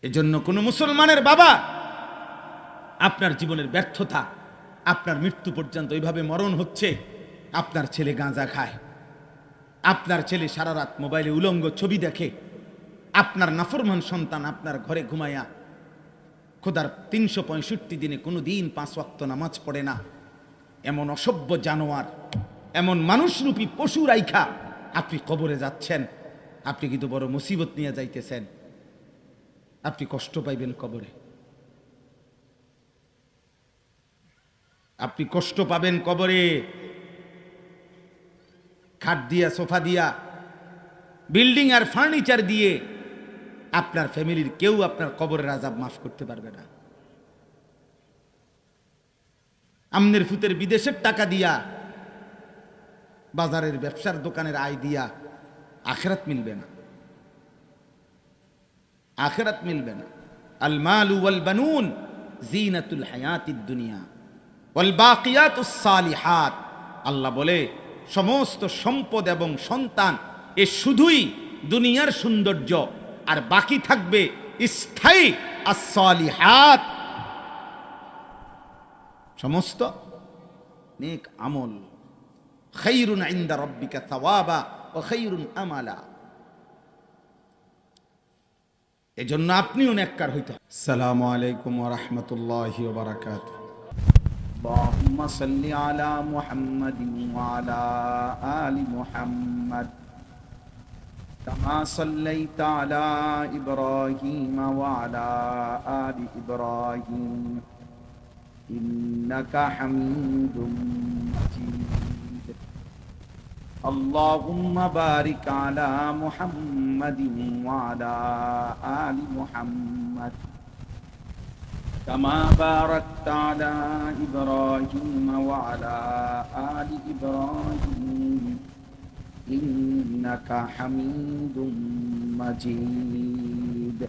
এজন্য কোনো মুসলমানের বাবা আপনার জীবনের ব্যর্থতা, আপনার মৃত্যু পর্যন্ত ওইভাবে মরণ হচ্ছে, আপনার ছেলে গাঁজা খায়, আপনার ছেলে সারা রাত মোবাইলে উলঙ্গ ছবি দেখে, আপনার নাফরমান সন্তান আপনার ঘরে ঘুমায়া খোদার ৩৬৫ দিনে কোনো দিন ৫ ওয়াক্ত নামাজ পড়ে না, এমন অসভ্য জানোয়ার, এমন মানুষরূপী পশু রাইখা আপনি কবরে যাচ্ছেন। আপনি কিন্তু বড় মুসিবত নিয়ে যাইতেছেন, আপনি কষ্ট পাইবেন কবরে, আপনি কষ্ট পাবেন কবরে। খাট দিয়া, সোফা দিয়া, বিল্ডিং আর ফার্নিচার দিয়ে আপনার ফ্যামিলির কেউ আপনার কবরের আযাব মাফ করতে পারবে না। আমনের ফুতের বিদেশের টাকা দিয়া, বাজারের ব্যবসার দোকানের আয় দিয়া আখিরাত মিলবে না, আখিরাত মিলবে না। আল মালু ওয়াল বানুন জিনাতুল হায়াতিদ দুনিয়া ওয়াল বাকিয়াতুস সালিহাত, আল্লাহ বলে সমস্ত সম্পদ এবং সন্তান এ শুধুই দুনিয়ার সৌন্দর্য, আর বাকি থাকবে স্থায়ী আস-সালিহাত, সমস্ত নেক আমল। খায়রুন ইনদা রাব্বিকা সাওয়াবা ওয়া খায়রুন আমালা। এজন্য আপনিও নেককার হইতে হবে। আসসালামু আলাইকুম ওয়া রাহমাতুল্লাহি ওয়া বারাকাতুহু। আল্লাহুম্মা সাল্লি আলা মুহাম্মাদিন ওয়া আলা আলি মুহাম্মাদ কামা সাল্লাইতা আলা ইব্রাহিম ওয়া আলা আলি ইব্রাহিম ইন্নাকা হামিদুম মাজিদ। আল্লাহুম্মা বারিক আলা মুহাম্মাদিন ওয়া আলা আলি মুহাম্মাদ কামা বারাকতা আলা ইব্রাহিম ওয়া আলা আলি ইব্রাহিম ইন্নাকা হামিদুম মাজিদ।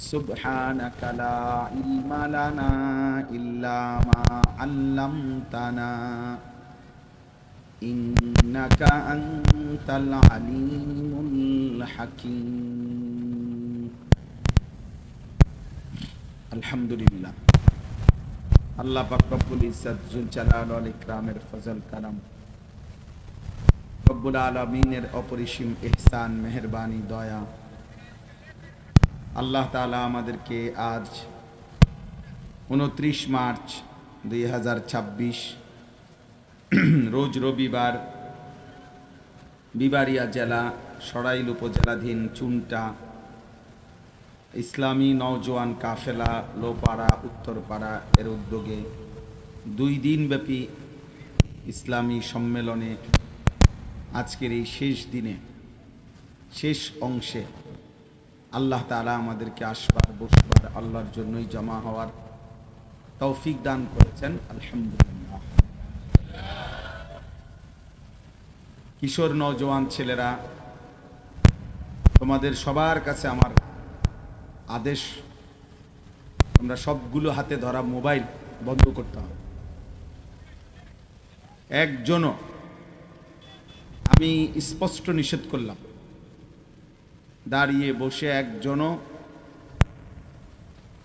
সুবহানাকা লা ইলমা লানা ইল্লা মা আল্লামতানা ইন্নাকা আনতাল আলিমুল হাকীম। আলহামদুলিল্লাহ, আল্লাহ পাক রব্বুল ইজ্জত যুল জালাল ওয়াল ইকরামের ফজল কারাম, রব্বুল আলামিনের অপরিসীম ইহসান, মেহেরবানি, দয়া, আল্লাহ তাআলা আমাদেরকে আজ 29 মার্চ 2026 রোজ রবিবার বিবাড়িয়া জেলা সরাইল উপজেলাধীন চুনটা ইসলামী নওজোয়ান কাফেলা লোপাড়া উত্তরপাড়া এর উদ্যোগে 2 দিনব্যাপী ইসলামী সম্মেলনে আজকের এই শেষ দিনে, শেষ অংশে আল্লাহ তাআলা আমাদেরকে আসবার বসবার, আল্লাহর জন্যই জমা হওয়ার তৌফিক দান করেছেন। আলহামদুলিল্লাহ। কিশোর নওজোয়ান ছেলেরা, তোমাদের সবার কাছে আমার আদেশ, তোমরা সবগুলো হাতে ধরা মোবাইল বন্ধ করতে হবে। একজনও, আমি স্পষ্ট নিষেধ করলাম, দাঁড়িয়ে বসে একজনও,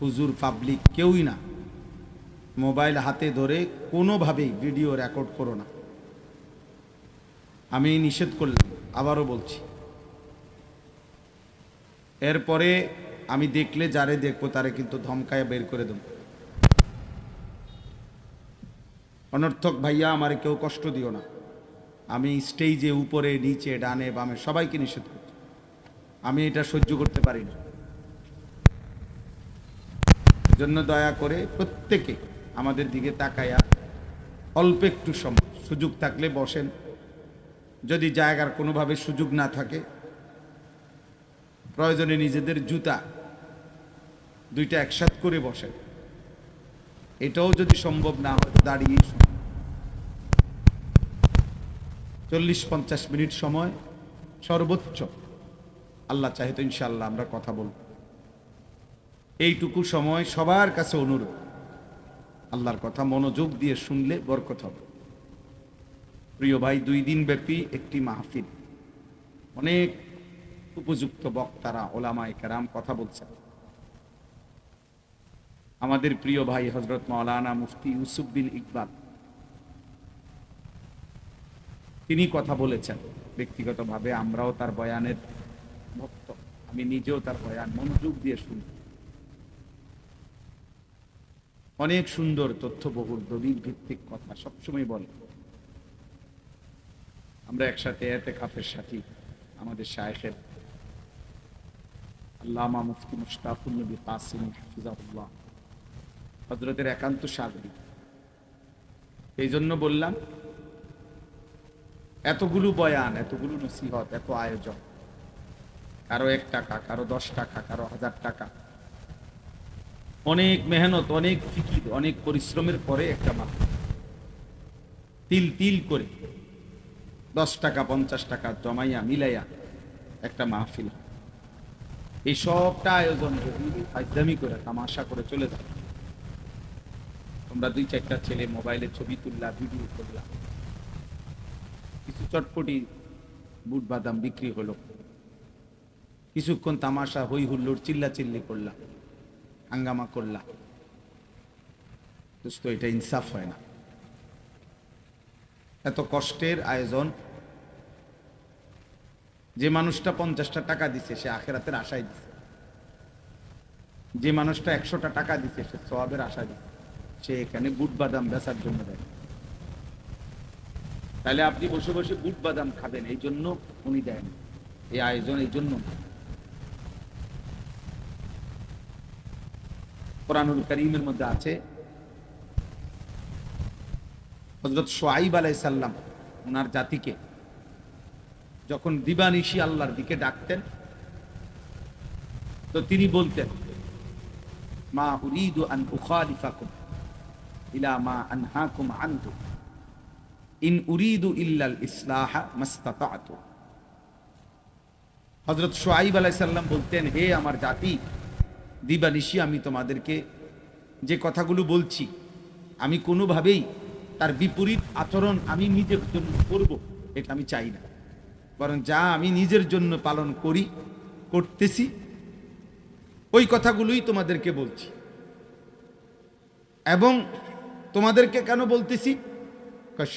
হুজুর, পাবলিক কেউই না, মোবাইল হাতে ধরে কোনোভাবেই ভিডিও রেকর্ড করো না। আমি নিষেধ করলাম, আবারও বলছি। এরপরে আমি দেখলে যারে দেখবো তারে কিন্তু ধমকায় বের করে দেব। অনর্থক ভাইয়া আমারে কেউ কষ্ট দিও না। আমি স্টেজে উপরে নিচে ডানে বামে সবাইকে নিষেধ করছি, আমি এটা সহ্য করতে পারি না। জন্য দয়া করে প্রত্যেকে আমাদের দিকে তাকায়া অল্প একটু সময় সুযোগ থাকলে বসেন, যদি জায়গার কোনোভাবে সুযোগ না থাকে প্রয়োজনে নিজেদের জুতা 2টা একসাথ করে বসেন। এটাও যদি সম্ভব না হয় দাঁড়িয়ে 40-50 মিনিট সময় সর্বোচ্চ, আল্লাহ চাহে তো ইনশাআল্লাহ আমরা কথা বলব। এইটুকু সময় সবার কাছে অনুরোধ, আল্লাহর কথা মনোযোগ দিয়ে শুনলে বরকত হবে। প্রিয় ভাই, 2 দিন ব্যাপী একটি মাহফিল, অনেক উপযুক্ত বক্তারা ওলামায়ে কেরাম কথা বলছেন। আমাদের প্রিয় ভাই হযরত মাওলানা মুফতি ইউসুফ বিন ইকবাল তিনি কথা বলেছেন। ব্যক্তিগতভাবে আমরাও তার বয়ানের ভক্ত, আমি নিজেও তার বয়ান মনোযোগ দিয়ে শুনি। অনেক সুন্দর তথ্যবহুল দলিল ভিত্তিক কথা সবসময় বলে। আমরা একসাথে এতেকাফের সাথী আমাদের শায়েখের আল্লামা মুফতি মুশতাকুন নবী কাসিম হাফিজাহুল্লাহ হযরতের একান্ত সাগরী। এই জন্য বললাম, এতগুলো বয়ান, এতগুলো নসিহত, এত আয়োজন, কারো 1 টাকা, কারো 10 টাকা, কারো 1000 টাকা, অনেক মেহনত, অনেক ফিকির, অনেক পরিশ্রমের পরে একটা মাহফিল তিল তিল করে 10 টাকা 50 টাকা জমাইয়া মিলাইয়া একটা মাহফিল। এই সবটা আয়োজন যদি ফাজলামি করে তামাশা করে চলে যায়, তোমরা 2-4টা ছেলে মোবাইলে ছবি তুললা, ভিডিও করলা, কিছু চটপটি বুট বাদাম বিক্রি হলো, কিছুক্ষণ তামাশা হই হুল্লোড় চিল্লাচিল্লি করলা, হাঙ্গামা করলা, দোস্ত এটা ইনসাফ হয় না। এত কষ্টের আয়োজন, যে মানুষটা 50টা টাকা দিছে সে আখিরাতের আশায় দিছে, যে মানুষটা 100টা টাকা দিছে সে সওয়াবের আশা দিছে, সে এখানে বুট বাদাম বেচার জন্য দেয়। তাহলে আপনি বসে বসে বুট বাদাম খাবেন এই জন্য উনি দেন, এই আয়োজন এই জন্য। কোরআনুল কারীমের মধ্যে আছে, হযরত শুআইব আলাইহিস সালাম ওনার জাতিকে যখন দিবানিশি আল্লাহর দিকে ডাকতেন, তো তিনি বলতেন, মা উরিদু আন উখালিফাকুম ইলা মা আনহাকুম আনহু ইন উরিদু ইল্লাল ইসলাহা মাসতাতাতু। হযরত শুআইব আলাইহিস সালাম বলতেন, হে আমার জাতি, দিবানিশি আমি তোমাদেরকে যে কথাগুলো বলছি, আমি কোনোভাবেই তার বিপরীত আচরণ আমি নিজের জন্য করব এটা আমি চাই না, বরং যা আমি নিজের জন্য পালন করি, করতেছি, ওই কথাগুলোই তোমাদেরকে বলছি। এবং তোমাদেরকে কেন বলতেছি,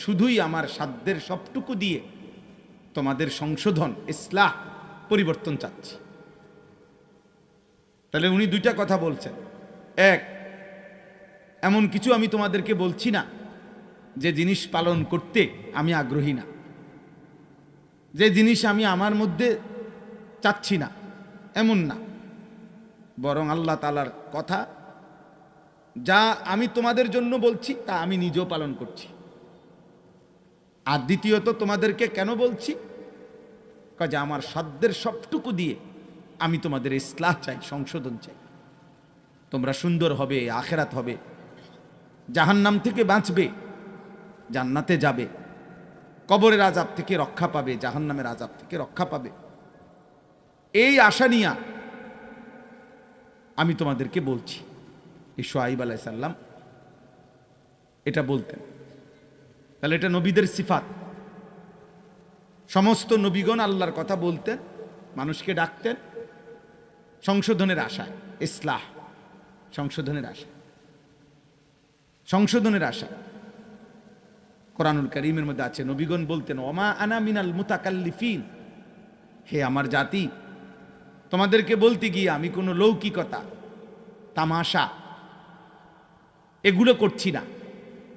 শুধুই আমার সাধ্যের সবটুকু দিয়ে তোমাদের সংশোধন, ইসলাহ, পরিবর্তন চাচ্ছি। তাহলে উনি 2টা কথা বলছেন। এক, এমন কিছু আমি তোমাদেরকে বলছি না যে জিনিস পালন করতে আমি আগ্রহী না, যে জিনিস আমি আমার মধ্যে চাচ্ছি না, এমন না, বরং আল্লাহ তাআলার কথা যা আমি তোমাদের জন্য বলছি তা আমি নিজেও পালন করছি। আর দ্বিতীয়ত তোমাদেরকে কেন বলছি, যে আমার সাধ্যের সবটুকু দিয়ে আমি তোমাদের ইসলাহ চাই, সংশোধন চাই, তোমরা সুন্দর হবে, আখিরাত হবে, জাহান্নাম থেকে বাঁচবে, জান্নাতে যাবে, কবরের আযাব থেকে রক্ষা পাবে, জাহান্নামের আযাব থেকে রক্ষা পাবে, এই আশা নিয়ে আমি তোমাদেরকে বলছি। এই শুআইব আলাইহিস সালাম এটা বলতেন। তাহলে এটা নবীদের সিফাত। সমস্ত নবীগণ আল্লাহর কথা বলতেন, মানুষকে ডাকতেন সংশোধনের আশায়, ইসলাহ, সংশোধনের আশা, সংশোধনের আশা। কোরআনুল কারীমের মধ্যে আছে, নবীগণ বলতেন, ওমা আনা মিনাল মুতাকাল্লিফিন, হে আমার জাতি, তোমাদেরকে বলতে গিয়ে আমি কোনো লৌকিকতা, তামাশা এগুলো করছি না,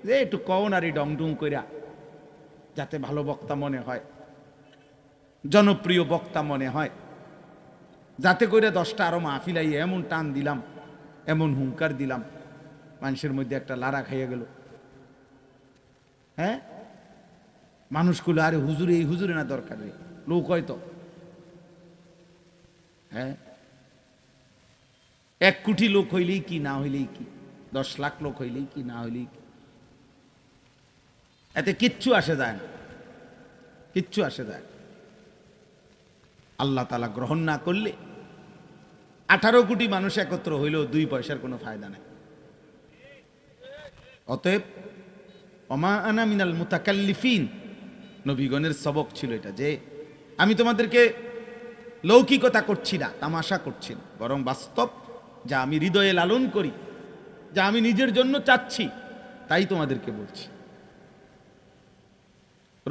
যে একটু কওন আর ডং ডুং কইরা যাতে ভালো বক্তা মনে হয়, জনপ্রিয় বক্তা মনে হয়, যাতে করে 10টা আরো মাহফিলাই এমন টান দিলাম, এমন হুঙ্কার দিলাম, মানুষের মধ্যে একটা লারা খাইয়া গেল। হ্যাঁ, মানুষগুলো আরে হুজুরে, এই হুজুরে না দরকার রে, লোক হয়তো, হ্যাঁ, 1 কোটি লোক হইলেই কি, না হইলেই কি, 10 লাখ লোক হইলেই কি, না হইলেই কি, এতে কিচ্ছু আসে যায় না, কিচ্ছু আসে যায়। আল্লাহ তাআলা গ্রহণ না করলে 18 কোটি মানুষ একত্র হইলেও 2 পয়সার কোনো ফায়দা নাই। অতএব ওমা আনা মিনাল মুতাকাল্লিফিন, নবীগণের সবক ছিল এটা, যে আমি তোমাদেরকে লৌকিকতা করছি না, তামাশা করছি না, বরং বাস্তব যা আমি হৃদয়ে লালন করি, যা আমি নিজের জন্য চাচ্ছি, তাই তোমাদেরকে বলছি।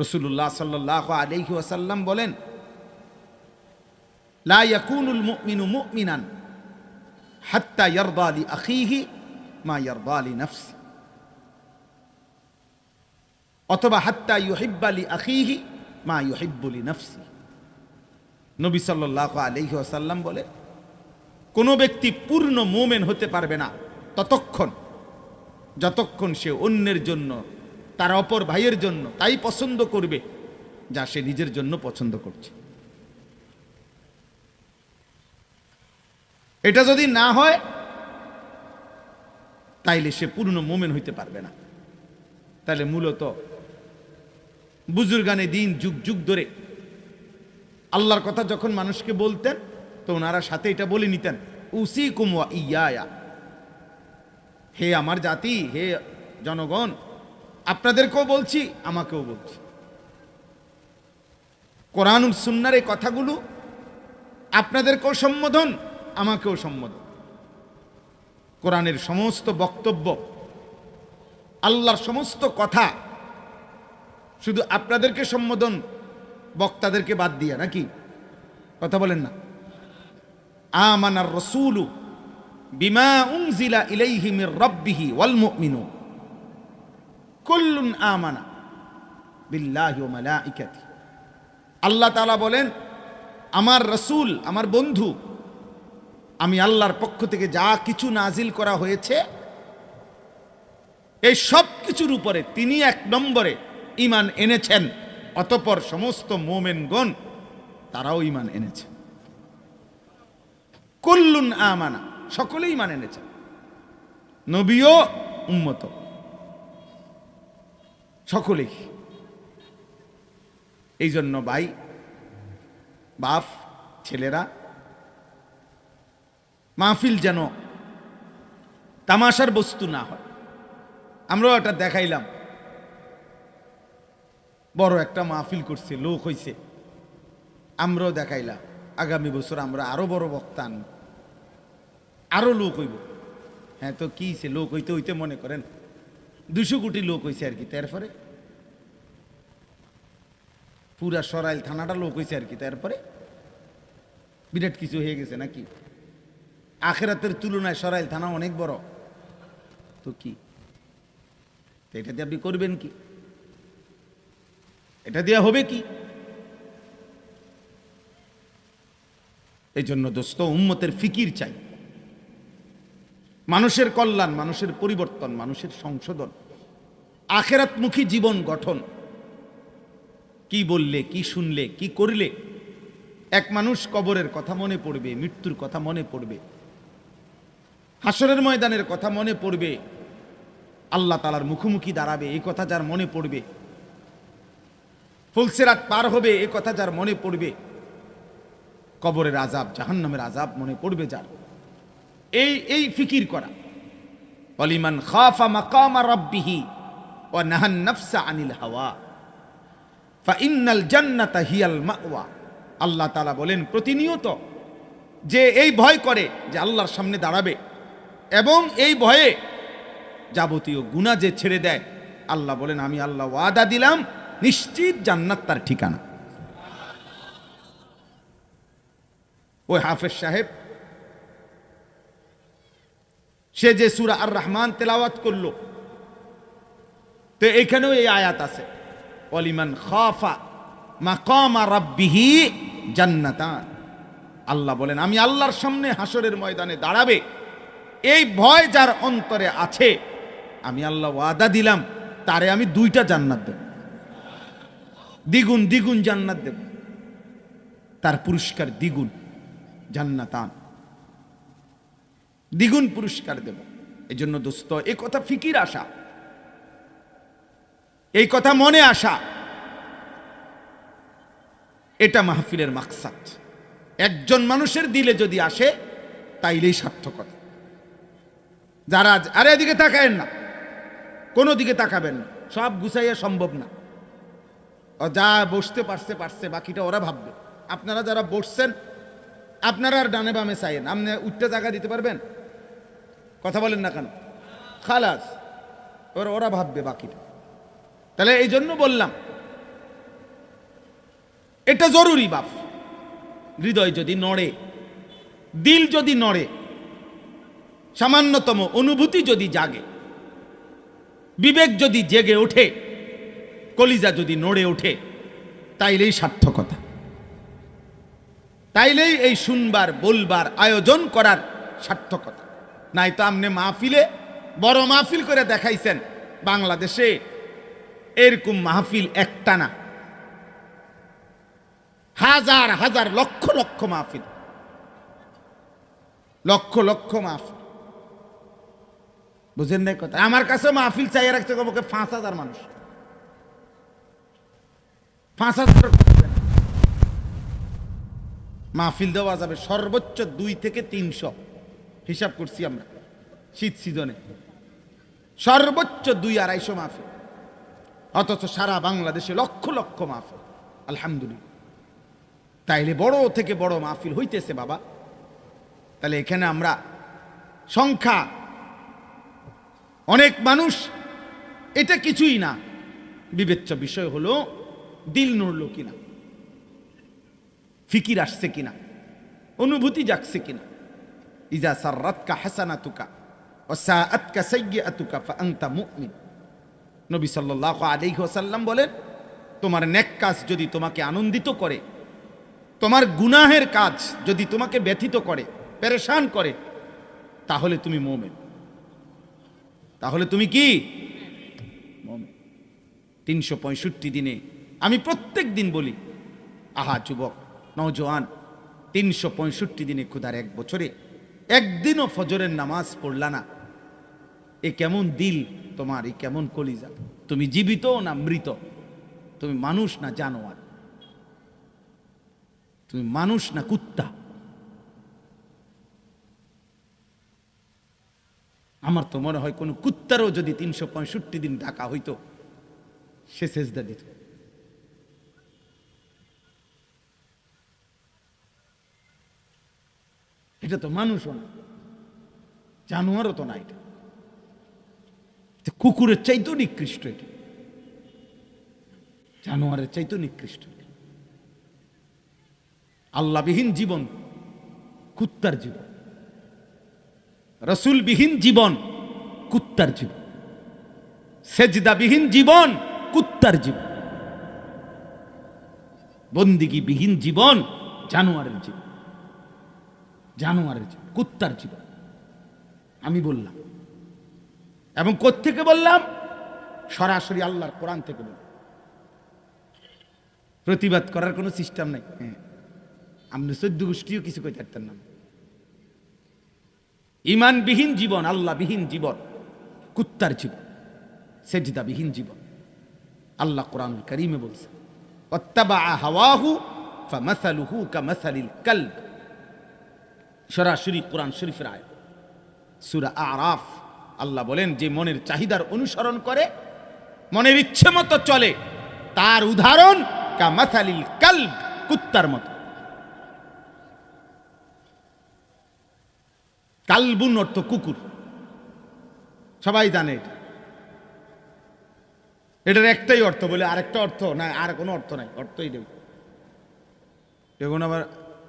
রাসূলুল্লাহ সাল্লাল্লাহু আলাইহি ওয়াসাল্লাম বলেন, লা ইয়াকুনুল মুমিনু মুমিনান হাত্তা ইয়ারদা লি আখিহি মা ইয়ারদা লি নাফসি, অথবা হাত্তা ইউহিব্বা লি আখিহি মা ইউহিব্বু লি নাফসি। নবী সাল্লাল্লাহু আলাইহি ওয়াসাল্লাম বলে, কোনো ব্যক্তি পূর্ণ মুমিন হতে পারবে না যতক্ষণ সে অন্যের জন্য, তার অপর ভাইয়ের জন্য তাই পছন্দ করবে যা সে নিজের জন্য পছন্দ করছে। এটা যদি না হয় তাইলে সে পূর্ণ মুমিন হইতে পারবে না। তাহলে মূলত বুজুর্গানে দিন যুগ যুগ ধরে আল্লাহর কথা যখন মানুষকে বলতেন তো ওনারা সাথে এটা বলে নিতেন, উসিকুম ওয়া ইয়া, হে আমার জাতি, হে জনগণ, আপনাদেরকেও বলছি, আমাকেও বলছি। কোরআন ও সুন্নাহর এই কথাগুলো আপনাদেরকেও সম্বোধন, আমাকেও সম্বোধন। কোরআনের সমস্ত বক্তব্য, আল্লাহর সমস্ত কথা শুধু আপনাদেরকে সম্বোধন, বক্তাদেরকে বাদ দিয়া, নাকি? কথা বলেন না? আমানার রাসূলু বিমা উনজিলা ইলাইহি মির রাব্বিহি ওয়াল মুমিনুন কুল্লুন আমানা বিল্লাহি ওয়া মালাইকাতিহি। আল্লাহ তাআলা বলেন, আমার রাসূল, আমার বন্ধু, আমি আল্লাহর পক্ষ থেকে যা কিছু নাজিল করা হয়েছে এই সব কিছুর উপরে তিনি এক নম্বরে ঈমান এনেছেন, অতঃপর সমস্ত মুমিনগণ তারাও ঈমান এনেছে। কুল্লুন আমানা, সকলেই ঈমান এনেছে, নবীও উম্মত সকলেই। এই জন্য ভাই, বাপ, ছেলেরা, মাহফিল যেন তামাশার বস্তু না হয়। আমরাও এটা দেখাইলাম, বড় একটা মাহফিল করছে, লোক হইছে, আমরাও দেখাইলাম। আগামী বছর আমরা আরো বড় বক্তা আনব, আরো লোক হইব। হ্যাঁ, তো কি লোক হইতে হইতে মনে করেন 200 কোটি লোক হয়েছে আর কি। তারপরে পুরা সরাইল থানাটা লোক হয়েছে আর কি। তারপরে বিরাট কিছু হয়ে গেছে নাকি? আখেরাতের তুলনায় সরাইল থানা অনেক বড়। তো কি এটা দিয়ে আপনি করবেন কি? এটা দিয়ে হবে কি? এই জন্য দোস্ত, উম্মতের ফিকির চাই, মানুষের কল্যাণ, মানুষের পরিবর্তন, মানুষের সংশোধন, আখেরাতমুখী জীবন গঠন। কি বললে, কি শুনলে, কি করলে এক মানুষ কবরের কথা মনে পড়বে, মৃত্যুর কথা মনে পড়বে, হাসরের ময়দানের কথা মনে পড়বে, আল্লাহ তাআলার মুখোমুখি দাঁড়াবে এই কথা যার মনে পড়বে, ফুলসিরাত পার হবে এই কথা যার মনে পড়বে, কবরের আযাব, জাহান্নামের আযাব মনে পড়বে যার, এই ফিকির করা। ওয়ালিমান খাফা মাকামা রাব্বিহি ওয়া নাহান নাফসা আনিল হাওয়া ফাইন্নাল জান্নাতা হিয়াল মাওয়া। আল্লাহ তাআলা বলেন প্রতিনিয়ত যে এই ভয় করে যে আল্লাহর সামনে দাঁড়াবে এবং এই ভয়ে যাবতীয় গুনাহ যে ছেড়ে দেয়, আল্লাহ বলেন আমি আল্লাহ ওয়াদা দিলাম নিশ্চিত জান্নাত তার ঠিকানা। ওই হাফেজ সাহেব সে যে সূরা আর রহমান তেলাওয়াত করলো, তো এখানেও এই আয়াত আছে, ওয়ালিমান খাফা মাকামা রাব্বিহি জান্নাতান। আল্লাহ বলেন আমি আল্লাহর সামনে হাসরের ময়দানে দাঁড়াবে এই ভয় যার অন্তরে আছে, আমি আল্লাহ ওয়াদা দিলাম তারে আমি 2টা জান্নাত দেব, দ্বিগুণ দ্বিগুণ জান্নাত দেব, তার পুরস্কার দ্বিগুণ, জান্নাতান, দ্বিগুণ পুরস্কার দেব। এই জন্য দোস্ত, এই কথা ফিকির আসা, এই কথা মনে আসা, এটা মাহফিলের মাকসাদ। একজন মানুষের দিলে যদি আসে তাইলেই সার্থকতা। যারা আরে এদিকে তাকায়েন না, কোনো দিকে তাকাবেন না, সব গুছাইয়া সম্ভব না। যা বসতে পারছে পারছে, বাকিটা ওরা ভাববে। আপনারা যারা বসছেন আপনারা আর ডানে বামে চাইেন, আপনি উঠতে জায়গা দিতে পারবেন? কথা বলেন না কেন? খালাস, ওরা ভাববে বাকিটা। তাহলে এই জন্য বললাম এটা জরুরি বাপ। হৃদয় যদি নড়ে, দিল যদি নড়ে, সামান্যতম অনুভূতি যদি জাগে, বিবেক যদি জেগে ওঠে, কলিজা যদি নড়ে ওঠে, তাইলেই সার্থকতা, তাইলেই এই শুনবার বলবার আয়োজন করার সার্থকতা। নাই তো আপনি মাহফিলে বড় মাহফিল করে দেখাইছেন, বাংলাদেশে এরকম মাহফিল একটা না, হাজার হাজার লক্ষ লক্ষ মাহফিল, লক্ষ লক্ষ মাহফিল। বুঝেন নাই কথা? আমার কাছে মাহফিল চাইয়ে রাখছে কমপক্ষে 5,000 মানুষ। 5,000 মাহফিল দেওয়া যাবে সর্বোচ্চ 2 থেকে 300, হিসাব করছি আমরা শীত সিজনে, সর্বোচ্চ 200-250 মাহফিল। অথচ সারা বাংলাদেশে লক্ষ লক্ষ মাহফিল, আলহামদুলিল্লাহ। তাইলে বড় থেকে বড় মাহফিল হইতেছে বাবা। তাহলে এখানে আমরা সংখ্যা অনেক মানুষ, এটা কিছুই না, বিবেচ্য বিষয় হলো দিল নড়ল কিনা, ফিকির আসছে কিনা, অনুভূতি জাগছে কিনা। ইজা সাররাতকা হাসানাতুকা ওয়া সাআতকা সাইয়্যাতুকা ফাআনতা মুমিন। নবী সাল্লাল্লাহু আলাইহি ওয়াসাল্লাম বলেন, তোমার নেক কাজ যদি তোমাকে আনন্দিত করে, তোমার গুনাহের কাজ যদি তোমাকে ব্যথিত করে, পেরেশান করে, তাহলে তুমি মুমিন। তাহলে তুমি কি মুমিন। 365 দিনে আমি প্রত্যেক দিন বলি, আহা যুবক নওজোয়ান, 365 দিনে খোদার এক বছরে একদিনও ফজরের নামাজ পড়লা না, এ কেমন দিল তোমার, এ কেমন কলিজা? তুমি জীবিত না মৃত? তুমি মানুষ না জানোয়ার? তুমি মানুষ না কুত্তা? আমার তো মনে হয় কোন কুত্তারও যদি 365 দিন ঢাকা হইতো, সে সেজদা দিত। এটা তো মানুষও না, জানোয়ারও তো না, এটা কুকুরের চাইতেও নিকৃষ্ট, এটা জানোয়ারের চাইতেও নিকৃষ্ট। আল্লাহবিহীন জীবন কুত্তার জীবন, রসুলবিহীন জীবন কুত্তার জীবন, সেজদাবিহীন জীবন কুত্তার জীবন, বন্দিগিবিহীন জীবন জানোয়ারের জীবন, জানোয়ারের জীবন, কুত্তার জীবন। আমি বললাম, এবং কোত্থেকে বললাম? সরাসরি আল্লাহর কোরআন থেকে বললাম। প্রতিবাদ করার কোনো সিস্টেম নাই। হ্যাঁ, আপনি 14 গোষ্ঠীও কিছু কইতে পারতেন না। ইমানবিহীন জীবন, আল্লাহবিহীন জীবন কুত্তার জীবন, সেজদাবিহীন জীবন। আল্লাহ কোরআনুল কারীমে বলছে, ওয়াত্তাবা হাওয়াহু ফামাসালুহু কামাসালিল কালব। সরাসরি কোরআন শরীফের আয়াত, সূরা আরাফ। আল্লাহ বলেন, যে মনের চাহিদার অনুসরণ করে, মনের ইচ্ছে মতো চলে, তার উদাহরণ কামাসালিল কালব, কুত্তার মতো। কালবুন অর্থ কুকুর, সবাই জানে এটা। এটার একটাই অর্থ, বলে আরেকটা অর্থ না, আর কোনো অর্থ নাই, অর্থই নেই, এখন আবার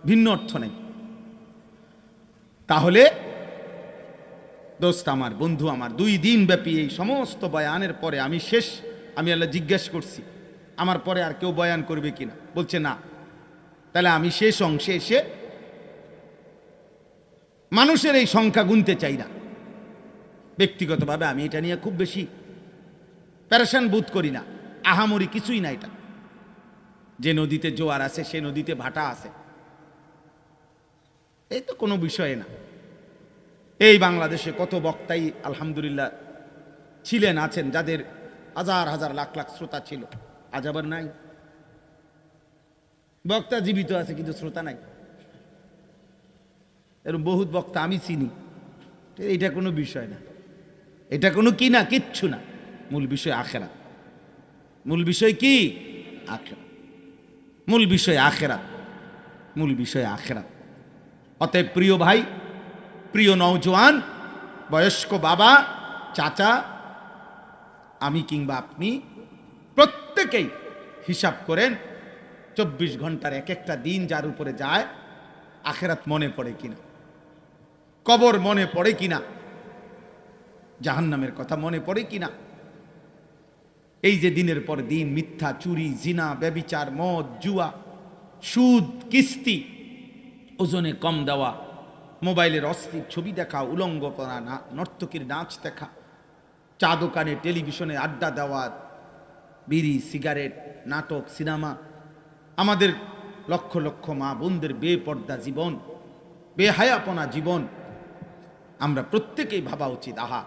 ভিন্ন অর্থ নেই। তাহলে দোস্ত আমার, বন্ধু আমার, 2 দিন ব্যাপী এই সমস্ত বয়ানের পরে আমি আল্লাহ জিজ্ঞেস করছি, আমার পরে আর কেউ বয়ান করবে কিনা? বলছে না। তাহলে আমি শেষ অংশে এসে মানুষের এই সংখ্যা গুনতে চাই না। ব্যক্তিগতভাবে আমি এটা নিয়ে খুব বেশি প্যারেশান বোধ করি না, আহামরি কিছুই না। এটা যে নদীতে জোয়ার আছে, সে নদীতে ভাটা আছে, এই তো কোনো বিষয় না। এই বাংলাদেশে কত বক্তাই আলহামদুলিল্লাহ ছিলেন, আছেন, যাদের হাজার হাজার লাখ লাখ শ্রোতা ছিল, আজ আবার নাই। বক্তা জীবিত আছে কিন্তু শ্রোতা নাই, এরকম বহুত বক্তা আমি চিনি। এটা কোনো বিষয় না, এটা কোনো কি না, কিচ্ছু না। মূল বিষয় আখেরাত। মূল বিষয় কি? আখেরাত। মূল বিষয় আখেরাত। মূল বিষয় আখেরাত। অতএব প্রিয় ভাই, প্রিয় নওজোয়ান, বয়স্ক বাবা, চাচা, আমি কিংবা আপনি প্রত্যেকেই হিসাব করেন 24 ঘন্টার এক একটা দিন যার উপরে যায়, আখেরাত মনে পড়ে কিনা, কবর মনে পড়ে কিনা, জাহান্নামের কথা মনে পড়ে কিনা। এই যে দিনের পর দিন মিথ্যা, চুরি, জিনা, ব্যভিচার, মদ, জুয়া, সুদ, কিস্তি, ওজনে কম দেওয়া, মোবাইলের অশ্লীল ছবি দেখা, উলঙ্গ করা, নর্তকীর নাচ দেখা, চা দোকানে টেলিভিশনে আড্ডা দেওয়া, বিড়ি, সিগারেট, নাটক, সিনেমা, আমাদের লক্ষ লক্ষ মা বোনদের বেপর্দা জীবন, বেহায়াপনা জীবন, আমরা প্রত্যেকেই ভাবা উচিত, আহা,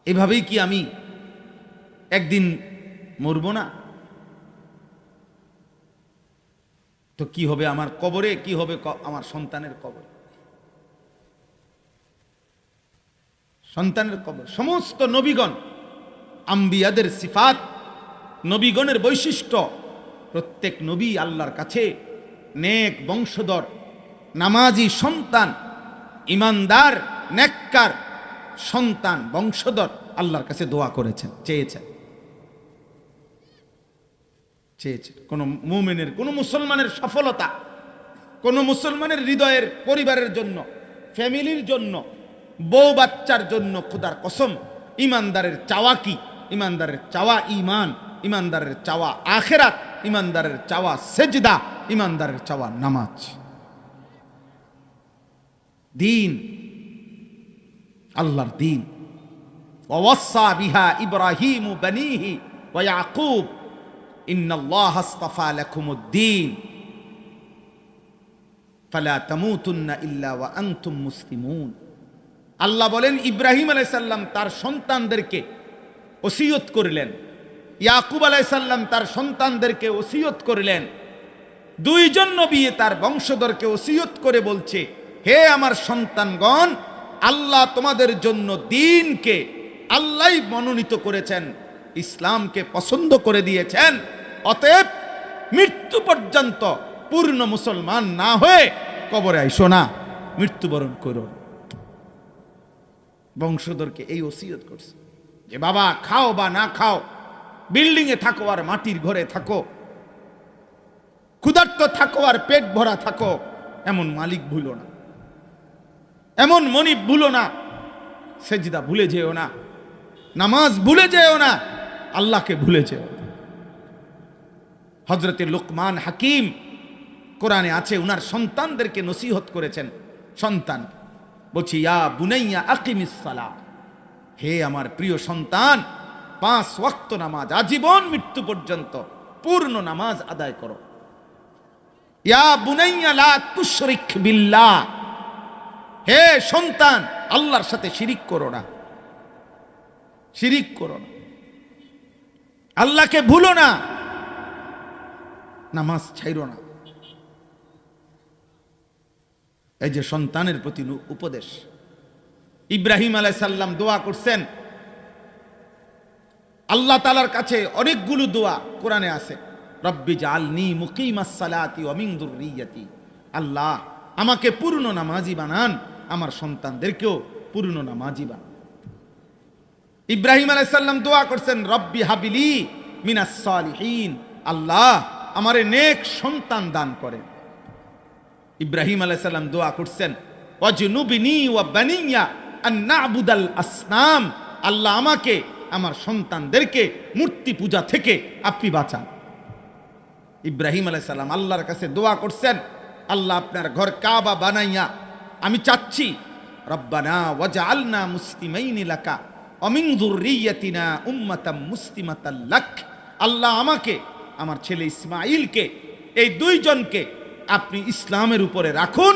এভাবেই কি আমি একদিন মরব না? তো কি হবে আমার কবরে, কি হবে আমার সন্তানের কবরে? সন্তানের কবর। সমস্ত নবীগণ, আম্বিয়াদের সিফাত, নবীগণের বৈশিষ্ট্য, প্রত্যেক নবী আল্লাহর কাছে নেক বংশধর, নামাজি সন্তান, ইমানদার, নেককার সন্তান, বংশধর আল্লাহর কাছে দোয়া করেছেন, চেয়েছেন। কোন মুমিনের, কোন মুসলমানের সফলতা, কোন মুসলমানের হৃদয়ের, পরিবারের জন্য, ফ্যামিলির জন্য, বউ বাচ্চার জন্য খোদার কসম, ইমানদারের চাওয়া কি? ইমানদারের চাওয়া ঈমান, ইমানদারের চাওয়া আখিরাত, ইমানদারের চাওয়া সেজদা, ইমানদারের চাওয়া নামাজ, দিন, আল্লাহর দিন। ওয়াসা বিহা ইব্রাহিম বানিহি ওয়া ইয়াকুব ইন্নাল্লাহা আস্তাফা লাকুমুদ-দীন ফালা তামুতুন্না ইল্লা ওয়া আনতুম মুসলিমুন। আল্লাহ বলেন, ইব্রাহিম আলাইহিস সালাম তার সন্তানদেরকে ওসিয়ত করলেন, ইয়াকুব আলাইহিস সালাম তার সন্তানদেরকে ওসিয়ত করলেন, দুইজন নবী তার বংশধরকে ওসিয়ত করে বলছে, হে আমার সন্তানগণ, আল্লাহ তোমাদের জন্য দ্বীনকে আল্লাহই মনোনীত করেছেন, ইসলামকে পছন্দ করে দিয়েছেন। অতএব মৃত্যু পর্যন্ত পূর্ণ মুসলমান না হয়ে কবরে আইসো না, মৃত্যুবরণ করো। বংশধরকে এই ওসিয়ত করছে যে বাবা, খাও বা না খাও, বিল্ডিং এ থাকো আর মাটির ঘরে থাকো, ক্ষুধার্ত থাকো আর পেট ভরা থাকো, এমন মালিক ভুলো না, এমন মনিব ভুলো না, সেজদা ভুলে যেও না, নামাজ ভুলে যেও না, আল্লাহকে ভুলে যেও। হযরতে লুকমান হাকিম কোরআনে আছে, উনার সন্তানদেরকে নসিহত করেছেন। সন্তান বলছি, ইয়া বুনাইয়া আকিমিস সালাহ, হে আমার প্রিয় সন্তান, 5 ওয়াক্ত নামাজ আজীবন মৃত্যু পর্যন্ত পূর্ণ নামাজ আদায় করো। ইয়া বুনাইয়া লা তুশরিক বিল্লাহ, হে সন্তান, আল্লাহর সাথে শিরিক করো না, শিরিক করো না, আল্লাহকে ভুলো না, নামাজ ছাইরো না। এই যে সন্তানের প্রতি উপদেশ। ইব্রাহিম আলাইহিস সালাম দোয়া করছেন, আল্লাহ তাআলার কাছে অনেকগুলো দোয়া কোরআনে আছে, রব্বি জাআলনি মুকিমাস সালাতি ওয়া মিন যুররিয়াতি, আল্লাহ আমাকে পূর্ণ নামাজি বানান, আমার সন্তানদেরকেও পূর্ণ নামাজি বানান। ইব্রাহিম আলাইহিস সালাম দোয়া করছেন, রব্বি হাবিলি মিনাস সালিহিন, আল্লাহ আমারে নেক সন্তান দান করেন। ইব্রাহিম আলাইহিস সালাম দোয়া করছেন, ওয়াজনুবিনি ওয়া বানিয়া আন না'বুদাল আসনাম, আল্লাহ আমাকে, আমার সন্তানদেরকে মূর্তি পূজা থেকে আপনি বাঁচান। ইব্রাহিম আলাইহিস সালাম আল্লাহর কাছে দোয়া করছেন, আল্লাহ আপনার ঘর কাবা বানাইয়া আমি চাচ্ছি, রব্বানা ওয়াজআলনা মুসলিমাইনি লাকা ওয়া মিন যুররিয়াতিনা উম্মাতাম মুসলিমাতাল লাক, আল্লাহ আমাকে, আমার ছেলে ইসমাঈলকে, এই দুইজনকে আপনি ইসলামের উপরে রাখুন,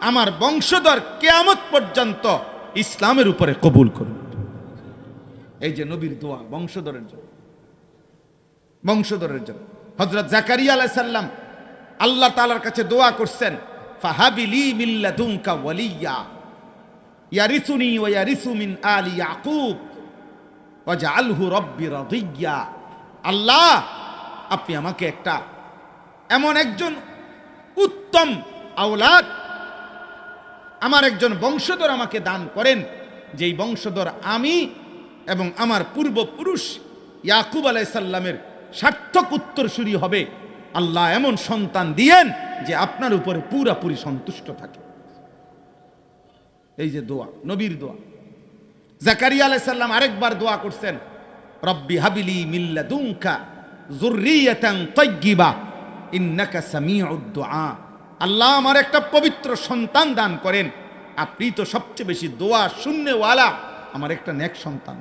আমার বংশধর কিয়ামত পর্যন্ত ইসলামের উপরে কবুল করুন। এই যে নবীর দোয়া বংশধরের জন্য, বংশধরের জন্য। হযরত জাকারিয়া আলাইহিস সালাম আল্লাহ তাআলার কাছে দোয়া করছেন, ফাহাবিলি মিন লাদুনকা ওয়ালিয়া ইয়ারিসুনি ওয়া ইয়ারিসু মিন আলি ইয়াকুব ওয়াজআলহু রাব্বি রাদিয়া, আল্লাহ আপনি আমাকে একটা এমন একজন উত্তম আওলাদ, আমার একজন বংশধর আমাকে দান করেন, যেই বংশধর আমি এবং আমার পূর্বপুরুষ ইয়াকুব আলাইহিস সালামের সার্থক উত্তরসূরি হবে। আল্লাহ এমন সন্তান দিয়েন যে আপনার উপরে পুরাপুরি সন্তুষ্ট থাকে। এই যে দোয়া, নবীর দোয়া। জাকারিয়া আলাইহিস সালাম আরেকবার দোয়া করছেন, রব্বি হাবিলি মিন লাদুনকা যুররিয়াতান তাইয়্যিবা ইন্নাকা সামিউদ দুআ। আল্লাহ আমার একটা পবিত্র সন্তান দান করেন, আপনি তো সবচেয়ে বেশি দোয়া শুননেওয়ালা, আমার একটা নেক সন্তান।